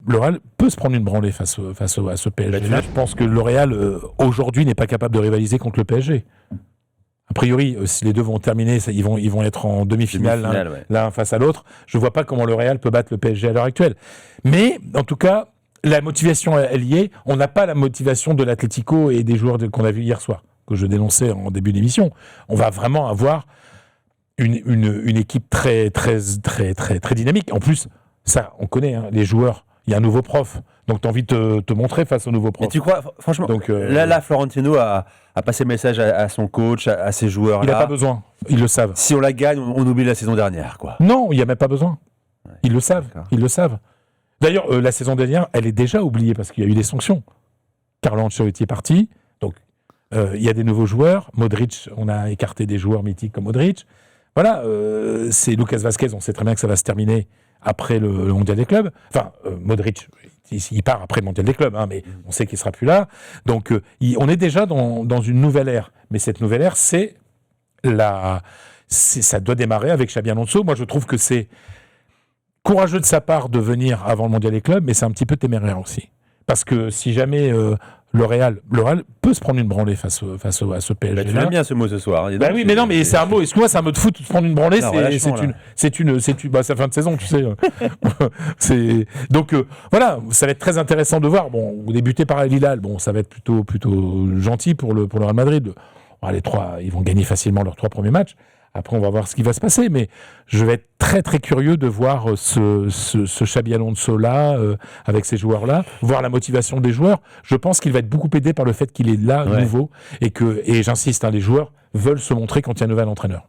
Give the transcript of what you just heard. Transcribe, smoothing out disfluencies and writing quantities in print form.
le Real peut se prendre une branlée face à ce PSG. Là, je pense que le Real, aujourd'hui, n'est pas capable de rivaliser contre le PSG. A priori, si les deux vont terminer, ils vont être en demi-finale, l'un face à l'autre. Je ne vois pas comment le Real peut battre le PSG à l'heure actuelle. Mais, en tout cas, la motivation, elle y est. On n'a pas la motivation de l'Atlético et des joueurs qu'on a vus hier soir, que je dénonçais en début d'émission. On va vraiment avoir une équipe très, très, très, très, très dynamique. En plus, ça, on connaît, les joueurs. Il y a un nouveau prof, donc tu as envie de te montrer face au nouveau prof. Et tu crois, franchement, donc, là, Florentino a passé le message à son coach, à ses joueurs. Il n'a pas besoin, ils le savent. Si on la gagne, on oublie la saison dernière, quoi. Non, il n'y a même pas besoin. Ils le savent, ils le savent. D'ailleurs, la saison dernière, elle est déjà oubliée parce qu'il y a eu des sanctions. Carlo Ancelotti est parti, donc il y a des nouveaux joueurs. Modric, on a écarté des joueurs mythiques comme Modric. Voilà, c'est Lucas Vazquez, on sait très bien que ça va se terminer après le Mondial des clubs. Enfin, Modric, il part après le Mondial des clubs, mais on sait qu'il ne sera plus là. Donc, on est déjà dans une nouvelle ère. Mais cette nouvelle ère, ça doit démarrer avec Xabi Alonso. Moi, je trouve que c'est courageux de sa part de venir avant le Mondial des clubs, mais c'est un petit peu téméraire aussi. Parce que si jamais le Real peut se prendre une branlée face à ce PSG. Tu l'aimes bien ce mot ce soir. Oui, mais non, mais c'est un mot. Excuse-moi, c'est un mot de foot. Se prendre une branlée, c'est une fin de saison, tu sais. Donc voilà, ça va être très intéressant de voir. Bon, vous débutez par Al Hilal. Bon, ça va être plutôt gentil pour le Real Madrid. Les trois, ils vont gagner facilement leurs 3 premiers matchs. Après, on va voir ce qui va se passer, mais je vais être très très curieux de voir ce Xabi Alonso-là, avec ces joueurs-là, voir la motivation des joueurs. Je pense qu'il va être beaucoup aidé par le fait qu'il est là, nouveau, et j'insiste, les joueurs veulent se montrer quand il y a un nouvel entraîneur.